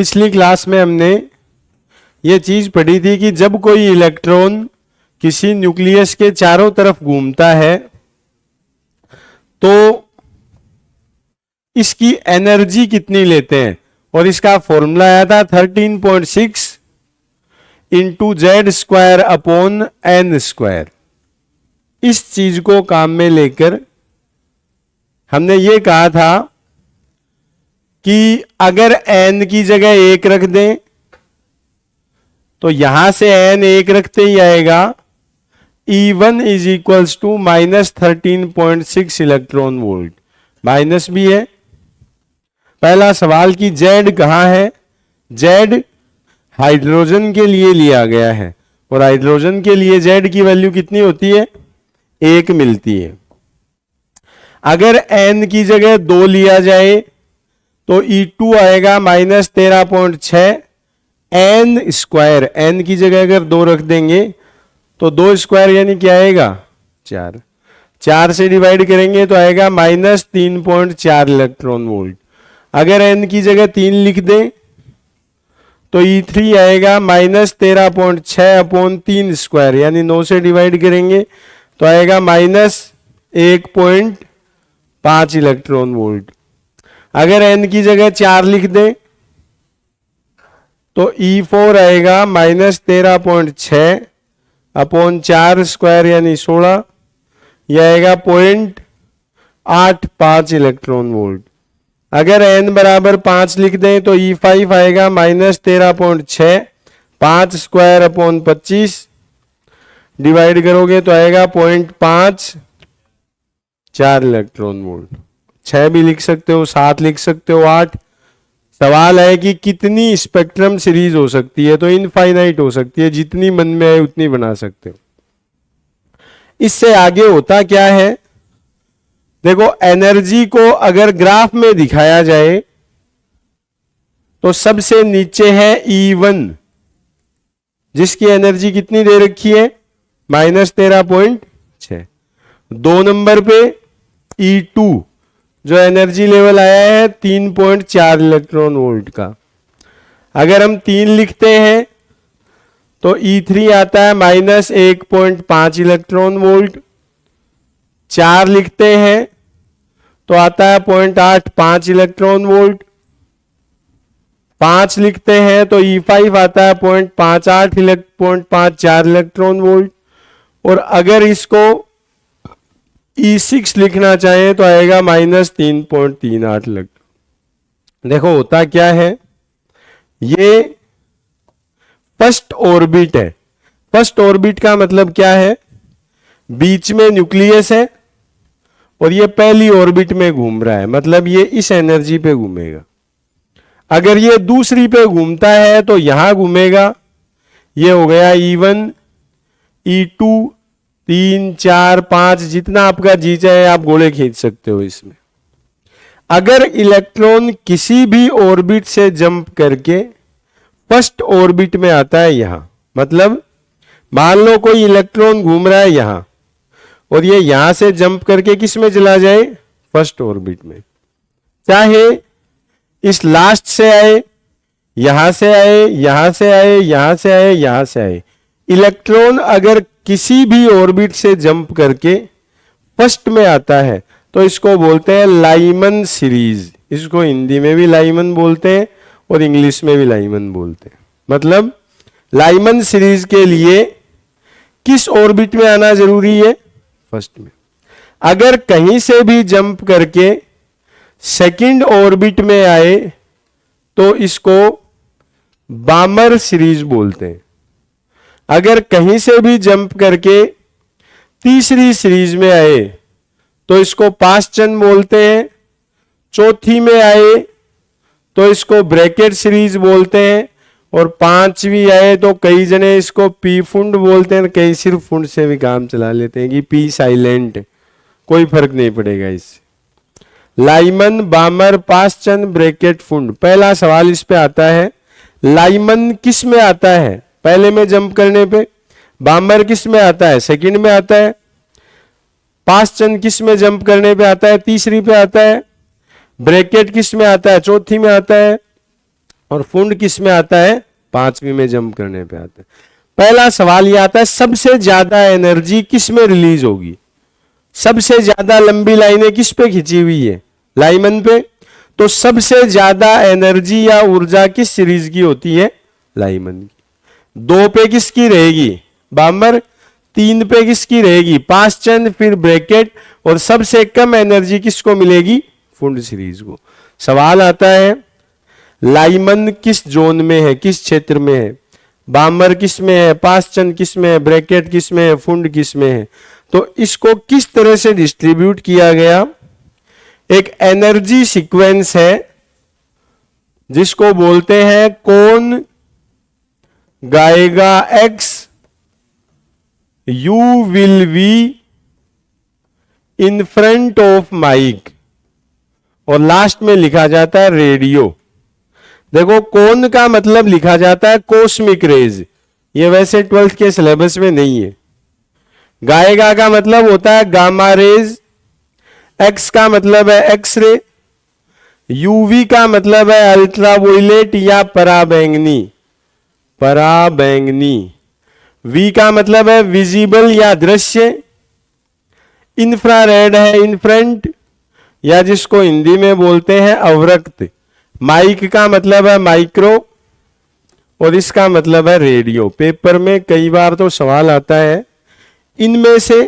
पिछली क्लास में हमने ये चीज पढ़ी थी कि जब कोई इलेक्ट्रॉन किसी न्यूक्लियस के चारों तरफ घूमता है तो इसकी एनर्जी कितनी लेते हैं, और इसका फॉर्मूला आया था 13.6 into z square upon n square. इस चीज को काम में लेकर हमने ये कहा था कि अगर n की जगह 1 रख दें तो यहां से n 1 रखते ही आएगा E1 is equals to -13.6 electron volt. Minus भी है। पहला सवाल कि Z कहां है? Z हाइड्रोजन के लिए लिया गया है और हाइड्रोजन के लिए Z की वैल्यू कितनी होती है? 1 मिलती है। अगर n की जगह 2 लिया जाए तो E2 आएगा -13.6 n स्क्वायर। n की जगह अगर 2 रख देंगे तो 2 स्क्वायर यानी क्या आएगा? 4। 4 से डिवाइड करेंगे तो आएगा -3.4 इलेक्ट्रॉन वोल्ट। अगर n की जगह 3 लिख दें तो E3 आएगा -13.6 अपॉन 3 स्क्वायर, यानी 9 से डिवाइड करेंगे तो आएगा -1.5 इलेक्ट्रॉन वोल्ट। अगर n की जगह 4 लिख दें तो E4 आएगा -13.6 अपॉन 4 स्क्वायर यानी 16, यह आएगा 0.85 इलेक्ट्रॉन वोल्ट। अगर n बराबर 5 लिख दें तो E5 आएगा -13.6 5 स्क्वायर अपॉन 25, डिवाइड करोगे तो आएगा 0.54 इलेक्ट्रॉन वोल्ट। 6 भी लिख सकते हो, 7 लिख सकते हो, 8। सवाल है कि कितनी स्पेक्ट्रम सीरीज हो सकती है, तो इनफाइनाइट हो सकती है, जितनी मन में आए उतनी बना सकते हो। इससे आगे होता क्या है, देखो एनर्जी को अगर ग्राफ में दिखाया जाए तो सबसे नीचे है E1 जिसकी एनर्जी कितनी दे रखी है? -13.6। 2 नंबर पे E2 जो एनर्जी लेवल आया है 3.4 इलेक्ट्रॉन वोल्ट का। अगर हम 3 लिखते हैं तो E3 आता है -1.5 इलेक्ट्रॉन वोल्ट। 4 लिखते हैं तो आता है 0.85 इलेक्ट्रॉन वोल्ट। 5 लिखते हैं तो E5 आता है 0.54 इलेक्ट्रॉन वोल्ट। और अगर इसको E6 लिखना चाहें तो आएगा -3.38 इलेक्ट्रॉन। देखो होता क्या है, ये फर्स्ट ऑर्बिट है। फर्स्ट ऑर्बिट का मतलब क्या है? बीच में न्यूक्लियस है और ये पहली ऑर्बिट में घूम रहा है, मतलब ये इस एनर्जी पे घूमेगा। अगर ये दूसरी पे घूमता है तो यहां घूमेगा। ये हो गया E1, E2, 3, 4, 5, जितना आपका जी चाहे आप गोले खींच सकते हो इसमें। अगर इलेक्ट्रॉन किसी भी ऑर्बिट से जंप करके फर्स्ट ऑर्बिट में आता है यहां, मतलब मान लो कोई इलेक्ट्रॉन घूम रहा है यहां और ये यहां से जंप करके किस में चला जाए? फर्स्ट ऑर्बिट में। चाहे इस लास्ट से आए, यहां से आए, यहां से आए, यहां से आए, यहां से आए, इलेक्ट्रॉन अगर किसी भी ऑर्बिट से जंप करके फर्स्ट में आता है तो इसको बोलते हैं लाइमन सीरीज। इसको हिंदी में भी लाइमन बोलते हैं और इंग्लिश में भी लाइमन बोलते हैं। मतलब लाइमन सीरीज के लिए किस ऑर्बिट में आना जरूरी है? फर्स्ट में। अगर कहीं से भी जंप करके सेकंड ऑर्बिट में आए तो इसको बामर सीरीज बोलते हैं। अगर कहीं से भी जंप करके तीसरी सीरीज में आए तो इसको पासचन बोलते हैं। चौथी में आए तो इसको ब्रैकेट सीरीज बोलते हैं और 5वीं आए तो कई जने इसको पी फुंड बोलते हैं, कई सिर्फ फुंड से भी काम चला लेते हैं कि पी साइलेंट, कोई फर्क नहीं पड़ेगा इससे। Lyman, बामर, पासचन, bracket, फुंड। पहला सवाल इस पे आता है, लाइमन किस में आता है? पहले में जंप करने पे। बामर किस में आता है? सेकंड में आता है। पासचन किस में जंप करने पे आता है? तीसरी पे आता है। ब्रैकेट किस में आता है? चौथी में आता है। और फुंड किस में आता है? 5वीं में जंप करने पे आता है। पहला सवाल ये आता है सबसे ज्यादा एनर्जी किस में रिलीज होगी? सबसे ज्यादा लंबी लाइनें किस पे खींची हुई है? लाइमन पे। तो सबसे ज्यादा एनर्जी या ऊर्जा किस सीरीज की होती है? लाइमन की। 2 पे किसकी रहेगी? बामर। 3 पे किसकी रहेगी? पासचंद, फिर ब्रैकेट, और सबसे कम एनर्जी किसको मिलेगी? फुंड सीरीज को। सवाल आता है लाइमन किस जोन में है, किस क्षेत्र में है? बामर किस में है? पासचंद किस में है? ब्रैकेट किस में है? फुंड किस में है? तो इसको किस तरह से डिस्ट्रीब्यूट किया गया? एक एनर्जी सीक्वेंस है जिसको बोलते हैं कौन गाएगा X, you will be in front of mic, और लास्ट में लिखा जाता है रेडियो। देखो कौन का मतलब लिखा जाता है कॉस्मिक रेज, ये वैसे 12th के सिलेबस में नहीं है। गाएगा का मतलब होता है गामा रेज, एक्स का मतलब है एक्स रे, यूवी का मतलब है अल्ट्रावायलेट या पराबैंगनी, पराबैंगनी, वी का मतलब है विजिबल या दृश्य, इंफ्रारेड है इनफ्रंट, या जिसको हिंदी में बोलते हैं अवरक्त, माइक का मतलब है माइक्रो, और इसका मतलब है रेडियो। पेपर में कई बार तो सवाल आता है इनमें से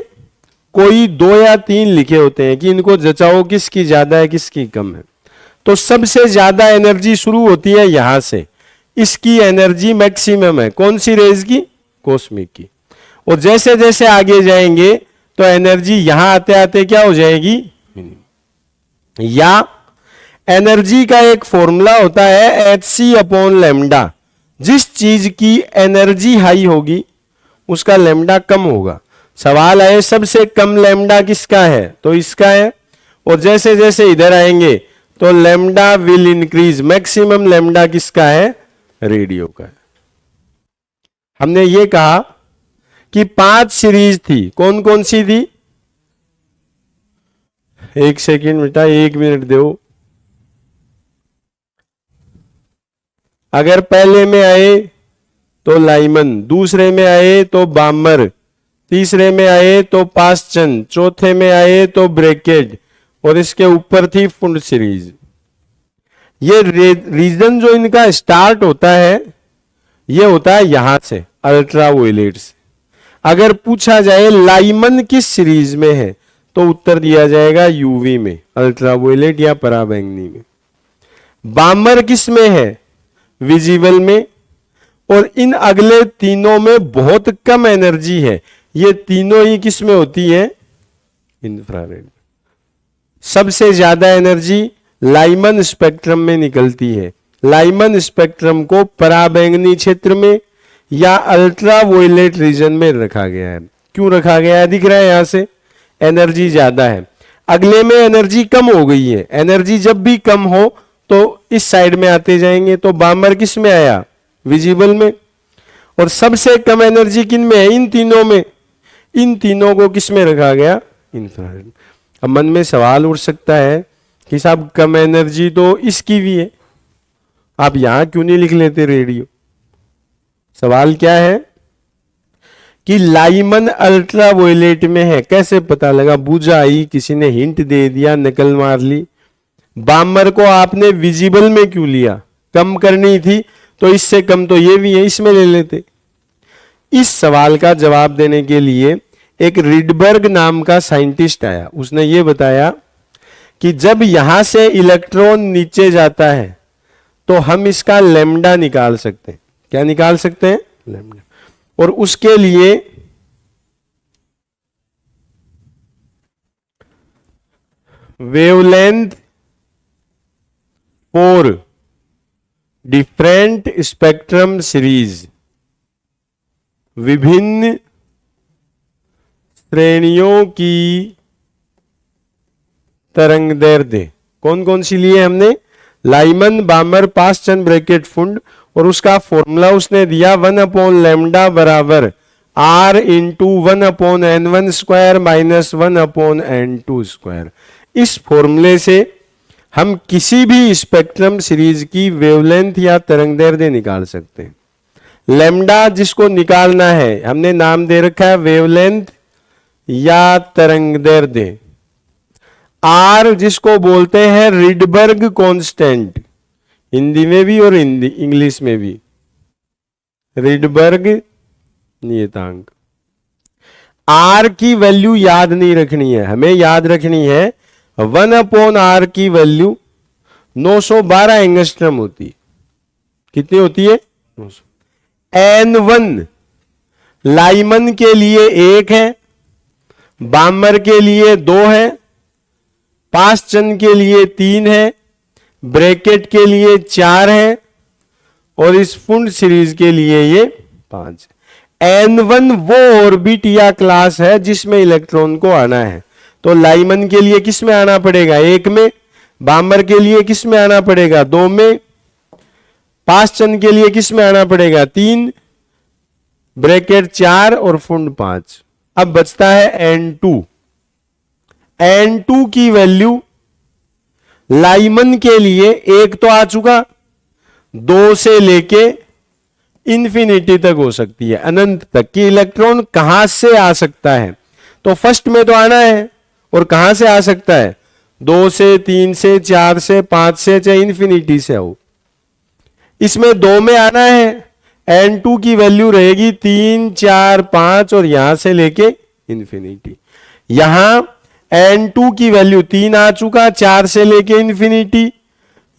कोई 2 या 3 लिखे होते हैं कि इनको जचाओ किसकी ज्यादा है किसकी कम है। तो सबसे ज्यादा एनर्जी शुरू होती है यहां से, इसकी एनर्जी मैक्सिमम है कौन सी रेज की? कॉस्मिक की। और जैसे जैसे आगे जाएंगे तो एनर्जी यहां आते आते क्या हो जाएगी? या एनर्जी का एक फॉर्मूला होता है hc/λ, जिस चीज की एनर्जी हाई होगी उसका लैम्डा कम होगा। सवाल है सबसे कम लैम्डा किसका है? तो इसका है। और जैसे जैसे इधर आएंगे तो lambda will increase, maximum lambda किसका है? रेडियो का है। हमने ये कहा कि 5 सीरीज थी, कौन कौन सी थी? 1 सेकेंड बेटा, 1 मिनट दो। अगर पहले में आए तो लाइमन, दूसरे में आए तो बामर, तीसरे में आए तो पासचंद, चौथे में आए तो ब्रैकेट, और इसके ऊपर थी फुंड सीरीज। ये रीजन जो इनका स्टार्ट होता है ये होता है यहां से, अल्ट्रावायलेट से। अगर पूछा जाए लाइमन किस सीरीज में है तो उत्तर दिया जाएगा यूवी में, अल्ट्रावायलेट या पराबैंगनी में। बामर किस में है? विजिबल में। और इन अगले तीनों में बहुत कम एनर्जी है, ये तीनों ही किस में होती है? इंफ्रारेड। सबसे ज्यादा एनर्जी लाइमन स्पेक्ट्रम में निकलती है। लाइमन स्पेक्ट्रम को पराबैंगनी क्षेत्र में या अल्ट्रावायलेट रीजन में रखा गया है। क्यों रखा गया है? दिख रहा है यहां से एनर्जी ज्यादा है, अगले में एनर्जी कम हो गई है। एनर्जी जब भी कम हो तो इस साइड में आते जाएंगे। तो बामर किस में आया? विजिबल में। और सबसे कम एनर्जी किन में है? इन तीनों में। इन तीनों को किस में रखा गया? इंफ्रारेड। अब मन में सवाल उठ सकता है कि साहब कम एनर्जी तो इसकी भी है, आप यहां क्यों नहीं लिख लेते रेडियो? सवाल क्या है कि लाइमन अल्ट्रावायलेट में है, कैसे पता लगा? बूझा आई, किसी ने हिंट दे दिया, नकल मार ली। बामर को आपने विजिबल में क्यों लिया? कम करनी थी तो इससे कम तो ये भी है, इसमें ले लेते। इस सवाल का जवाब देने के लिए एक रिडबर्ग नाम का साइंटिस्ट आया। उसने ये बताया कि जब यहां से इलेक्ट्रॉन नीचे जाता है तो हम इसका लैम्डा निकाल सकते हैं। क्या निकाल सकते हैं? लैम्डा। और उसके लिए wavelength for different spectrum series, विभिन्न श्रेणियों की तरंगदैर्ध्य कौन कौन सी लिए हमने? Lyman, बामर, पासचंद, bracket, फुंड। और उसका फॉर्मूला उसने दिया 1/λ बराबर R into 1/n1 square minus 1/n2 square. इस फॉर्मूले से हम किसी भी स्पेक्ट्रम सीरीज की वेवलेंथ या तरंगदैर्ध्य निकाल सकते हैं। लैम्डा जिसको निकालना है हमने नाम दे रखा है वेवलेंथ या तरंगदैर्ध्य। आर जिसको बोलते हैं रिडबर्ग कांस्टेंट, हिंदी में भी और इंग्लिश में भी रिडबर्ग नियतांक। आर की वैल्यू याद नहीं रखनी है, हमें याद रखनी है 1/r की वैल्यू 912 एंगस्ट्रम होती है। कितनी होती है? 900। N1 लाइमन के लिए 1 है, बामर के लिए 2 है, पासचंद के लिए 3 है, ब्रैकेट के लिए 4 है और इस फुंड सीरीज के लिए ये 5। N1 वो ऑर्बिट या क्लास है जिसमें इलेक्ट्रॉन को आना है। तो लाइमन के लिए किस में आना पड़ेगा? 1 में। बामर के लिए किस में आना पड़ेगा? 2 में। पासचंद के लिए किस में आना पड़ेगा? 3, ब्रैकेट 4 और फुंड 5। अब बचता है N2। N2 की वैल्यू लाइमन के लिए 1 तो आ चुका, 2 से लेके इंफिनिटी तक हो सकती है, अनंत तक कि इलेक्ट्रॉन कहां से आ सकता है। तो फर्स्ट में तो आना है और कहां से आ सकता है? 2 से, 3 से, 4 से, 5 से, चाहे इंफिनिटी से हो। इसमें 2 में आना है, N2 की वैल्यू रहेगी 3, 4, 5 और यहां से लेके इंफिनिटी। यहां N2 की वैल्यू 3 आ चुका, 4 से लेके इंफिनिटी,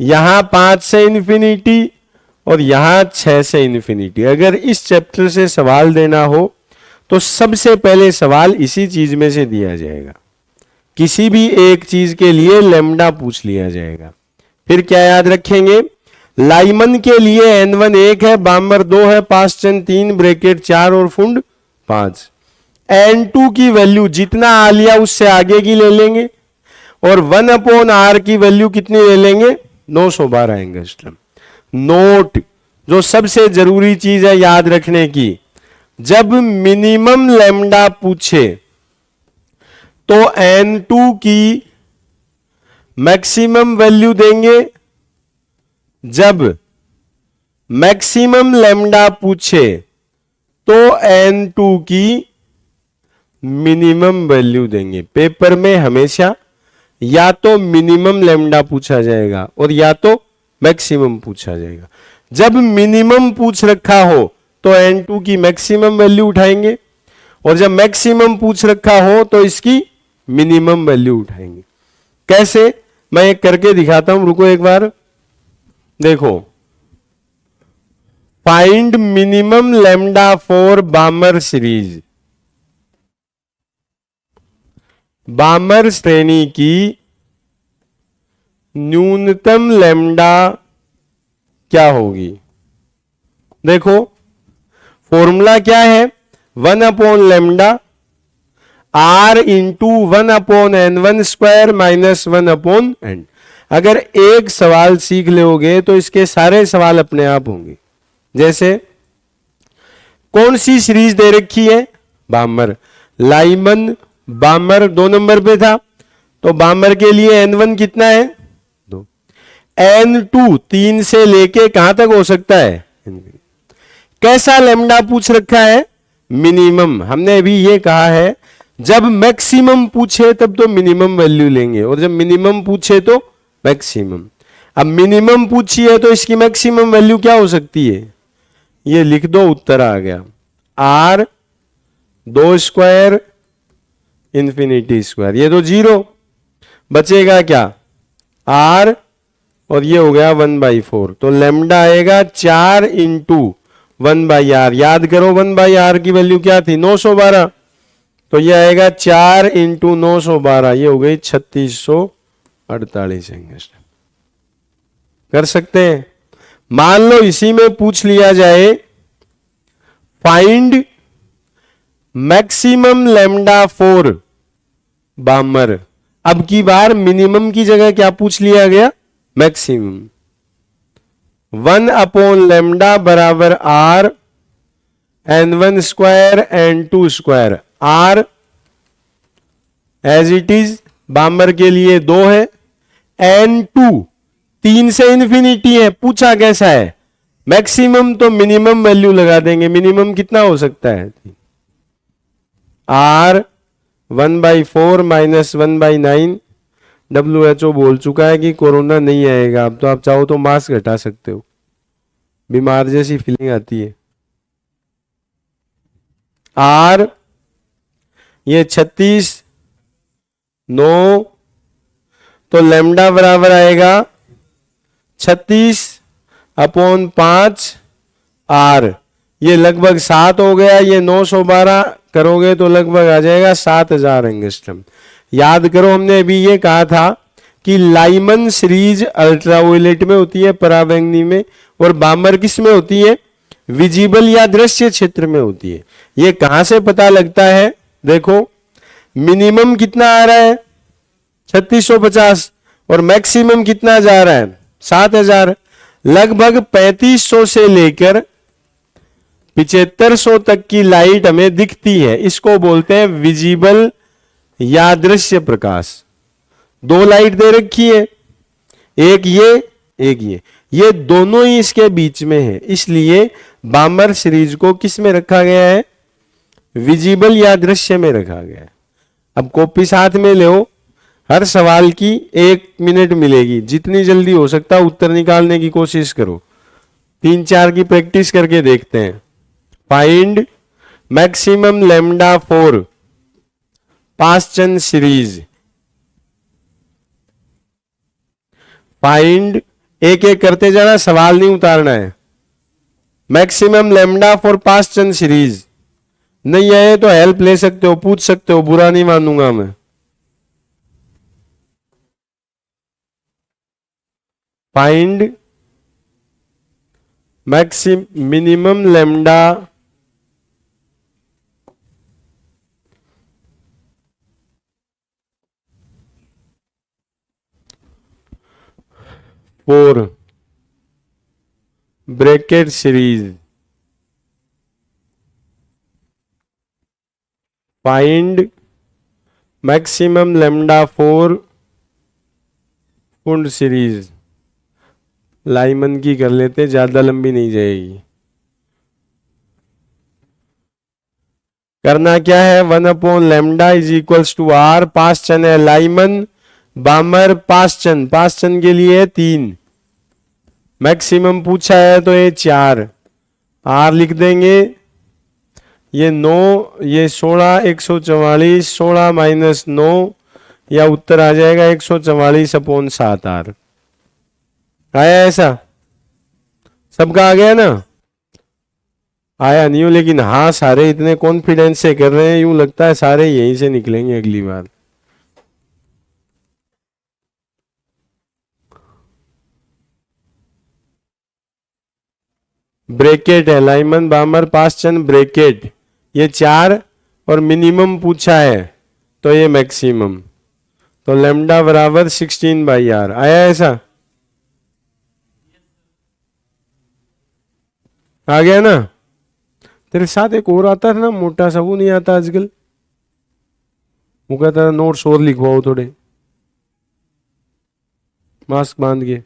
यहां 5 से इंफिनिटी और यहां 6 से इंफिनिटी। अगर इस चैप्टर से सवाल देना हो तो सबसे पहले सवाल इसी चीज में से दिया जाएगा। किसी भी एक चीज के लिए लैम्डा पूछ लिया जाएगा। फिर क्या याद रखेंगे? लाइमन के लिए N1 1 है, बामर 2 है, पासचंद 3, ब्रैकेट 4 और फुंड 5। N2 की वैल्यू जितना आ लिया उससे आगे की ले लेंगे और 1/r की वैल्यू कितनी ले लेंगे? 912 एंगस्ट्रम। नोट, जो सबसे जरूरी चीज है याद रखने की, जब मिनिमम लैम्डा पूछे तो N2 की मैक्सिमम वैल्यू देंगे, जब मैक्सिमम लैम्डा पूछे तो N2 की मिनिमम वैल्यू देंगे। पेपर में हमेशा या तो मिनिमम लैम्डा पूछा जाएगा और या तो मैक्सिमम पूछा जाएगा। जब मिनिमम पूछ रखा हो तो N2 की मैक्सिमम वैल्यू उठाएंगे और जब मैक्सिमम पूछ रखा हो तो इसकी मिनिमम वैल्यू उठाएंगे। कैसे? मैं एक करके दिखाता हूं, रुको एक बार। देखो, find minimum lambda for Balmer series. Balmer श्रेणी की न्यूनतम लैम्डा क्या होगी? देखो, फॉर्मूला क्या है? 1/लैम्डा r into 1/n1 square minus 1/n। अगर एक सवाल सीख लोगे तो इसके सारे सवाल अपने आप होंगे। जैसे कौन सी सीरीज दे रखी है? बामर। लाइमन बामर 2 नंबर पे था, तो बामर के लिए N1 कितना है? 2। N2 3 से लेके कहां तक हो सकता है? कैसा लैम्डा पूछ रखा है? मिनिमम। हमने अभी ये कहा है जब मैक्सिमम पूछे तब तो मिनिमम वैल्यू लेंगे और जब मिनिमम पूछे तो मैक्सिमम। अब मिनिमम पूछी है तो इसकी मैक्सिमम वैल्यू क्या हो सकती है? ये लिख दो, उत्तर आ गया। R 2 स्क्वायर इंफिनिटी स्क्वायर, ये तो 0 बचेगा क्या? R और ये हो गया 1/4। तो लैम्डा आएगा 4 इंटू 1/r। याद करो 1/r की वैल्यू क्या थी? 912। तो ये आएगा 4 इंटू 912, ये हो गई 3648 एंगस्ट्रम। कर सकते हैं? मान लो इसी में पूछ लिया जाए फाइंड मैक्सिमम लैम्डा फॉर बामर। अब की बार मिनिमम की जगह क्या पूछ लिया गया? मैक्सिमम। 1/लैम्डा बराबर r n1 square n2 square. r as it is Balmer के लिए 2 है, n2 3 से इन्फिनिटी है, पूछा कैसा है मैक्सिमम, तो मिनिमम वैल्यू लगा देंगे। मिनिमम कितना हो सकता है, r 1/4 माइनस 1/9। WHO बोल चुका है कि कोरोना नहीं आएगा। अब तो आप चाहो तो मास्क हटा सकते हो, बीमार जैसी फीलिंग आती है। r ये 36 9, तो लैम्डा बराबर आएगा 36/5 r। ये लगभग 7 हो गया, ये 912 करोगे तो लगभग आ जाएगा 7000 एंगस्ट्रम। याद करो हमने अभी ये कहा था कि लाइमन सीरीज अल्ट्रावायलेट में होती है, पराबैंगनी में, और बामर किस में होती है, विजिबल या दृश्य क्षेत्र में होती है। ये कहां से पता लगता है, देखो मिनिमम कितना आ रहा है 3650 और मैक्सिमम कितना जा रहा है 7000। लगभग 3500 से लेकर 7500 तक की लाइट हमें दिखती है, इसको बोलते हैं विजिबल या दृश्य प्रकाश। 2 लाइट दे रखी है, एक ये दोनों ही इसके बीच में है, इसलिए बामर सीरीज को किस में रखा गया है, विजिबल या दृश्य में रखा गया है। अब कॉपी साथ में ले, हर सवाल की 1 मिनट मिलेगी, जितनी जल्दी हो सकता है उत्तर निकालने की कोशिश करो। 3-4 की प्रैक्टिस करके देखते हैं। Find maximum lambda for Paschen series. Find, एक एक करते जाना, सवाल नहीं उतारना है। Maximum lambda for Paschen series. नहीं आए तो हेल्प ले सकते हो, पूछ सकते हो, बुरा नहीं मानूंगा मैं। Find minimum lambda for Brackett series. Find maximum lambda for Kund series. Lyman की कर लेते, ज्यादा लंबी नहीं जाएगी। करना क्या है, 1/λ इज इक्वल्स टू r। पासचन है लाइमन, बामर पासचन, पासचन के लिए 3, मैक्सिमम पूछा है तो ये 4, r लिख देंगे। ये 9, ये 16, 144, 16 माइनस 9, या उत्तर आ जाएगा 144/7 r। आया ऐसा? सबका आ गया ना? आया नहीं हो, लेकिन हाँ सारे इतने कॉन्फिडेंस से कर रहे हैं, यूं लगता है सारे यहीं से निकलेंगे अगली बार। ब्रैकेट है लाइमन, बामर, पासचन, ब्रैकेट, ये 4, और मिनिमम पूछा है तो ये मैक्सिमम, तो लैम्डा बराबर 16/r। आया ऐसा? आ गया ना? तेरे साथ एक और आता था ना मोटा सा, वो नहीं आता आजकल? वो कहता था नोट्स और लिखवाओ थोड़े, मास्क बांध के।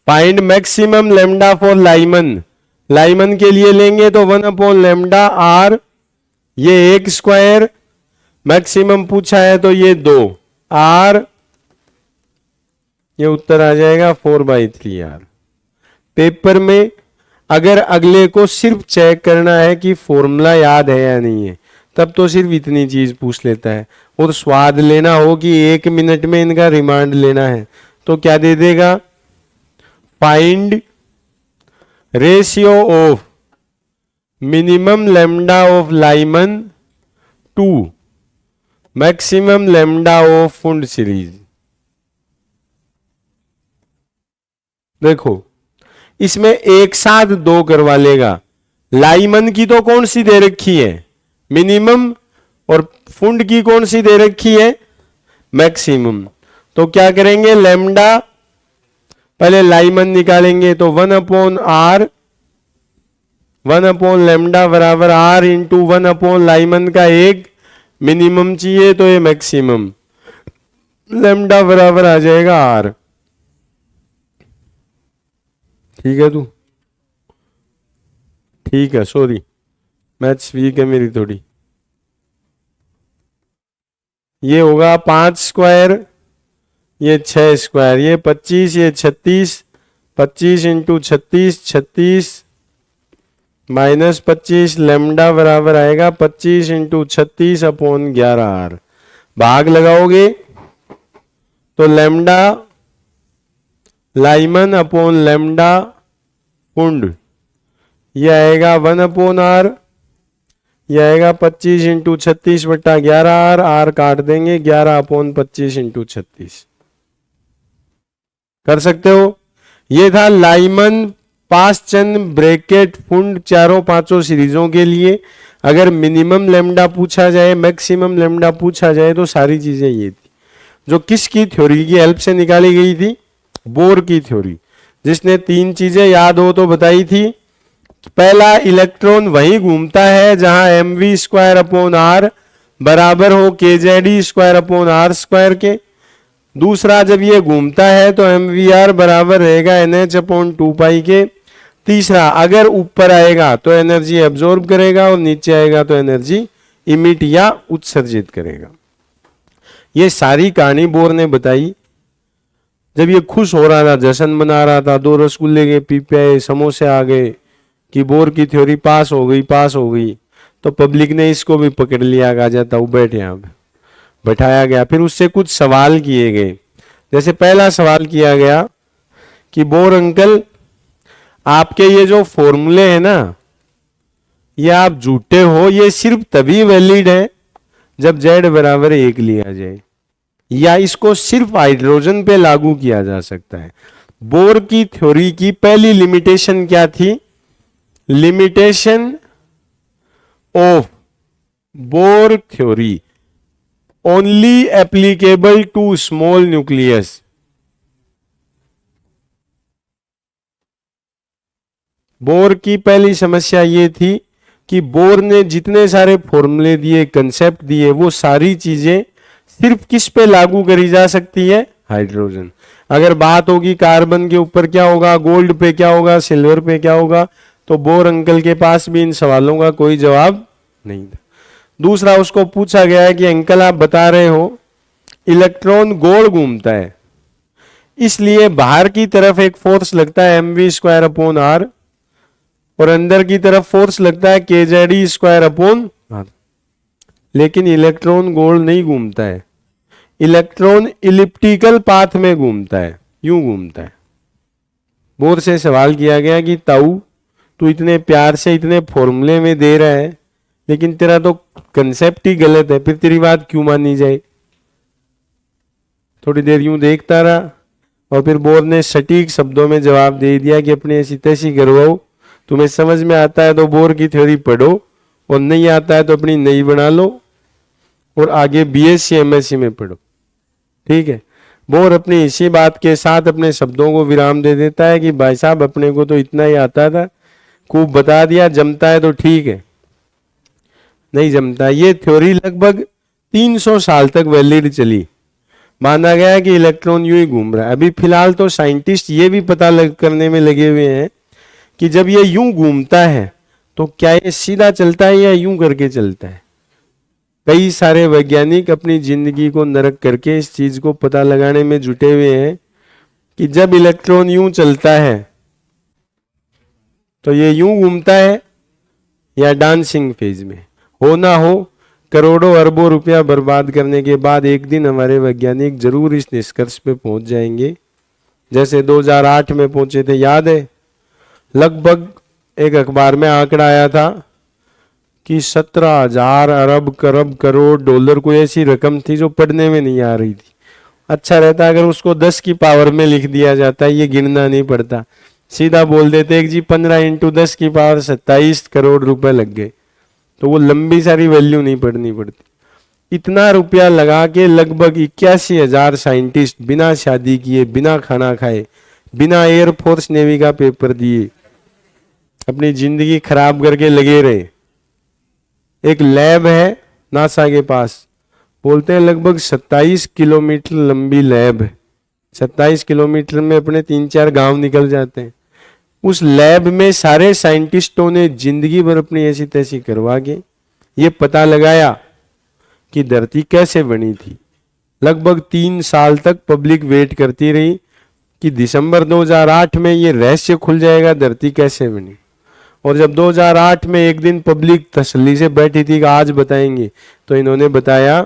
Find maximum lambda for Lyman. Lyman के लिए लेंगे तो 1/λ r, ये 1 स्क्वायर, मैक्सिमम पूछा है तो ये 2 r, ये उत्तर आ जाएगा 4/3r। पेपर में अगर अगले को सिर्फ चेक करना है कि फॉर्मूला याद है या नहीं है, तब तो सिर्फ इतनी चीज पूछ लेता है, और स्वाद लेना हो कि 1 मिनट में इनका रिमांड लेना है तो क्या दे देगा, find ratio of minimum lambda of Lyman to maximum lambda of Pfund series. देखो इसमें एक साथ 2 करवा लेगा। लाइमन की तो कौन सी दे रखी है, मिनिमम, और फुंड की कौन सी दे रखी है, मैक्सिमम। तो क्या करेंगे, लैम्डा पहले लाइमन निकालेंगे तो 1/r, 1/λ बराबर r इंटू 1/लाइमन का 1, मिनिमम चाहिए तो ये मैक्सिमम, लैम्डा बराबर आ जाएगा आर। ठीक है तू, ठीक है, सॉरी मैथ्स वीक है मेरी थोड़ी। ये होगा 5 स्क्वायर, ये 6 स्क्वायर, ये 25, ये 36, 25 इंटू 36, 36 माइनस 25, लैम्डा बराबर आएगा 25 इंटू 36 अपॉन 11 आर। भाग लगाओगे तो लैम्डा लाइमन अपॉन लैम्डा कुंड, ये आएगा 1 अपॉन आर, ये आएगा 25 इंटू 36 बट्टा 11 आर, आर काट देंगे 11 अपॉन 25 इंटू 36। कर सकते हो। ये था लाइमन पासचंद ब्रैकेट फुंड चारों पांचों सीरीजों के लिए। अगर मिनिमम लेमडा पूछा जाए, मैक्सिमम लेमडा पूछा जाए तो सारी चीजें ये थी जो किसकी थ्योरी की हेल्प से निकाली गई थी, बोर की थ्योरी। जिसने 3 चीजें याद हो तो बताई थी। पहला, इलेक्ट्रॉन वहीं घूमता है जहां mv स्क्वायर अपॉन आर बराबर हो kZe square upon r square के। दूसरा, जब ये घूमता है तो mvr बराबर रहेगा nh अपॉन 2 पाई के। तीसरा, अगर ऊपर आएगा तो एनर्जी एब्जॉर्ब करेगा और नीचे आएगा तो एनर्जी इमिट या उत्सर्जित करेगा। ये सारी कहानी बोर ने बताई। जब ये खुश हो रहा था, जश्न मना रहा था, 2 रसगुल्ले के पीपे आए, समोसे आ गए कि बोर की थ्योरी पास हो गई, पास हो गई, तो पब्लिक ने इसको भी पकड़ लिया, आ जाता वो बैठ यहाँ पे बैठाया गया। फिर उससे कुछ सवाल किए गए। जैसे पहला सवाल किया गया कि बोर अंकल, आपके ये जो फॉर्मूले हैं ना, ये आप झूठे हो, ये सिर्फ तभी वैलिड है जब z बराबर 1 लिया जाए, या इसको सिर्फ हाइड्रोजन पे लागू किया जा सकता है। बोर की थ्योरी की पहली लिमिटेशन क्या थी? Limitation of Bohr theory only applicable to small nucleus. Bohr की पहली समस्या ये थी कि बोर ने जितने सारे फॉर्मूले दिए, कंसेप्ट दिए, वो सारी चीजें सिर्फ किस पे लागू करी जा सकती है? हाइड्रोजन। अगर बात होगी कार्बन के ऊपर क्या होगा, गोल्ड पे क्या होगा, सिल्वर पे क्या होगा, तो बोर अंकल के पास भी इन सवालों का कोई जवाब नहीं था। दूसरा, उसको पूछा गया है कि अंकल आप बता रहे हो इलेक्ट्रॉन गोल घूमता है, इसलिए बाहर की तरफ एक फोर्स लगता है mv स्क्वायर अपॉन आर और अंदर की तरफ फोर्स लगता है kZe स्क्वायर अपॉन आर। लेकिन इलेक्ट्रॉन गोल नहीं घूमता है, इलेक्ट्रॉन इलिप्टिकल पाथ में घूमता है, यूं घूमता है। बोर से सवाल किया गया कि ताऊ, तू इतने प्यार से इतने फॉर्मूले में दे रहा है, लेकिन तेरा तो कंसेप्ट ही गलत है, फिर तेरी बात क्यों मानी जाए? थोड़ी देर यूं देखता रहा और फिर बोर ने सटीक शब्दों में जवाब दे दिया कि अपने ऐसी तैसी करवाओ, तुम्हें समझ में आता है तो बोर की थ्योरी पढ़ो और नहीं आता है तो अपनी नई बना लो और आगे बीएससी एमएससी में पढ़ो। ठीक है। बोर अपनी इसी बात के साथ अपने शब्दों को विराम दे देता है कि भाई साहब अपने को तो इतना ही आता था, खूब बता दिया, जमता है तो ठीक है, नहीं जमता। ये थ्योरी लगभग 300 साल तक वैलिड चली। माना गया है कि इलेक्ट्रॉन यूं ही घूम रहा है। अभी फिलहाल तो साइंटिस्ट ये भी पता करने में लगे हुए हैं कि जब ये यूं घूमता है तो क्या ये सीधा चलता है या यूं करके चलता है। कई सारे वैज्ञानिक अपनी जिंदगी को नरक करके इस चीज को पता लगाने में जुटे हुए हैं कि जब इलेक्ट्रॉन यूं चलता है तो ये यूं घूमता है या डांसिंग फेज में। हो ना हो, करोड़ों अरबों रुपया बर्बाद करने के बाद एक दिन हमारे वैज्ञानिक जरूर इस निष्कर्ष पे पहुंच जाएंगे, जैसे 2008 में पहुंचे थे। याद है, लगभग एक अखबार में आंकड़ा आया था कि 17,000 अरब करब करोड़ डॉलर कोई ऐसी रकम थी जो पढ़ने में नहीं आ रही थी। अच्छा रहता अगर उसको 10 की पावर में लिख दिया जाता, ये गिनना नहीं पड़ता, सीधा बोल देते कि जी 15 इंटू 10 की पावर 27 करोड़ रुपए लग गए, तो वो लंबी सारी वैल्यू नहीं पढ़नी पड़ती। इतना रुपया लगा के लगभग 81,000 साइंटिस्ट बिना शादी किए, बिना खाना खाए, बिना एयरफोर्स नेवी का पेपर दिए अपनी जिंदगी खराब करके लगे रहे। एक लैब है नासा के पास। बोलते हैं लगभग 27 किलोमीटर लंबी लैब है। 27 किलोमीटर में अपने 3-4 गांव निकल जाते हैं। उस लैब में सारे साइंटिस्टों ने जिंदगी भर अपनी ऐसी तैसी करवा के ये पता लगाया कि धरती कैसे बनी थी। लगभग 3 साल तक पब्लिक वेट करती रही कि दिसंबर 2008 में ये रहस्य खुल जाएगा धरती कैसे बनी। और जब 2008 में एक दिन पब्लिक तसल्ली से बैठी थी कि आज बताएंगे, तो इन्होंने बताया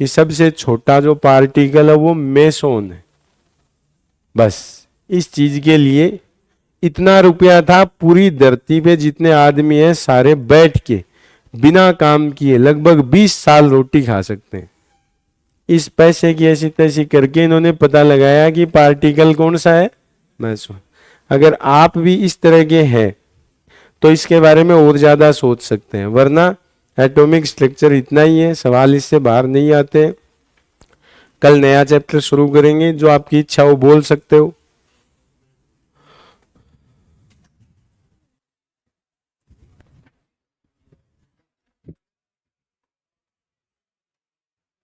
कि सबसे छोटा जो पार्टिकल है वो मेसोन है। बस इस चीज के लिए इतना रुपया था, पूरी धरती पे जितने आदमी हैं सारे बैठ के बिना काम किए लगभग 20 साल रोटी खा सकते हैं। इस पैसे की ऐसी तैसी करके इन्होंने पता लगाया कि पार्टिकल कौन सा है, मेसोन। अगर आप भी इस तरह के हैं तो इसके बारे में और ज्यादा सोच सकते हैं, वरना एटॉमिक स्ट्रक्चर इतना ही है, सवाल इससे बाहर नहीं आते। कल नया चैप्टर शुरू करेंगे, जो आपकी इच्छा हो बोल सकते हो।